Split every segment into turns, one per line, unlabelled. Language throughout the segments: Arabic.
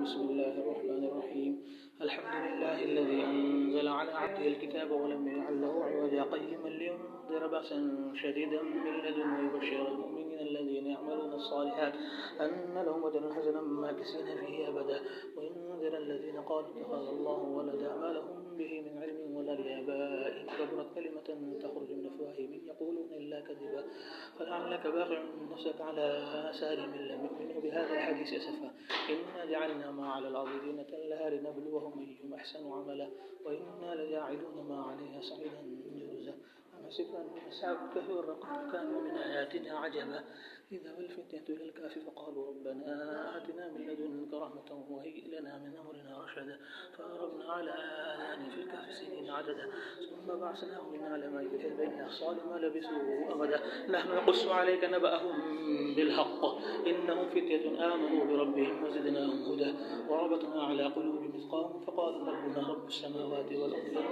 بسم الله الرحمن الرحيم. الحمد لله الذي أنزل على عبده الكتاب ولم يجعل له عوجا قيما لينذر بأسا شديدا من لدنه ويبشر المؤمنين الذين يعملون الصالحات أن لهم أجرا حسنا ماكثين فيه أبدا وينذر الذين قالوا اتخذ الله ولدا ما لهم به من علم ولا لآبائهم كبرت كلمة تخرج من أفواههم يقولون إلا كذبا فلعلك باخع نفسك على آثارهم إن لم يؤمنوا بهذا الحديث أسفا إنا جعلنا ما على الأرض زينة لها لنبلوهم أيهم أحسن عملا وإنا لجاعلون ما عليها صعيدا جرزا أم حسبت أن أصحاب الكهف والرقم كانوا من آياتنا عجبا إذا والفتية إلى الكهف فقالوا ربنا آتنا من لدنك رحمة وهيئ لنا من أمرنا رشدا فضربنا على آذانهم في الكهف سنين عددا ثم بعثناهم لنعلم أي الحزبين أحصى لما لبثوا أمدا نحن نقص عليك نبأهم بالحق إنهم فتية آمنوا بربهم وزدناهم هدى وربطنا على قلوبهم إذ قاموا فقالوا ربنا رب السماوات والأرض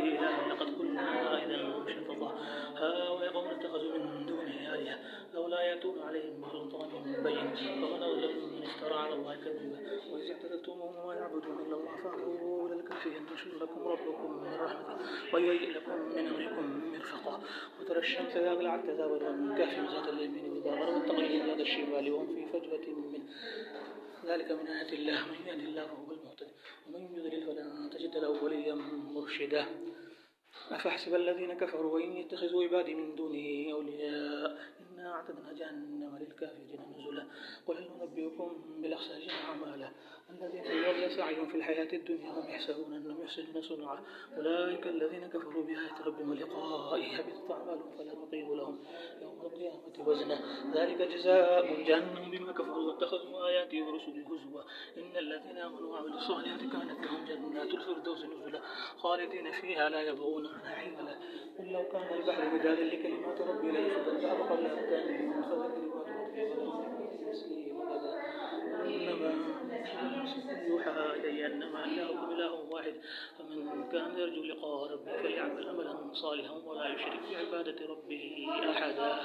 إله لقد كنا إذا شططا هؤلاء قوم اتخذوا من دونه آلهة لولا يأتون عليهم بسلطان بين فمن أظلم ممن افترى على الله كذبا وإذ اعتزلتموهم وما يعبدون إلا الله فأووا إلى الكهف ينشر لكم ربكم من رحمته ويهيئ لكم من أمركم مرفقا وترى الشمس إذا طلعت تزاور عن الكهف ذات اليمين وإذا غربت تقرضهم ذات الشمال وهم في فجوة منه ذلك من آيات الله من يهد الله فهو المهتدي ومن يضلل فلن تجد له وليا مرشدا أفحسب الذين كفروا وإن يتخذوا عبادي من دونه أولياء إنا أعتدنا جهنم للكافرين نزلا قل هل ننبئكم بالأخسرين أعمالا الذين ضل سعيهم في الحياة الدنيا وهم يحسبون أنهم يحسنون صنعا أولئك الذين كفروا بآيات ربهم ولقائه حبطت أعمالهم فلا نقيم لهم يوم القيامة وزنا ذلك جزاء جهنم بما كفروا واتخذوا آياتي ورسلي هزوا إن الذين آمنوا وعملوا الصالحات كانت لهم جنات الفردوس نزلا خالدين فيها لا يبغون عنها حولا قل لو كان البحر مدادا لكلمات ربي لنفد البحر قبل أن تنفذ كلمات ربي ولم يكن مثله مددا إنما يوحى إلي أنما إلهكم إله واحد فمن كان يرجو لقاء ربه فليعمل عملا صالحا ولا يشرك بعبادة ربه أحدا.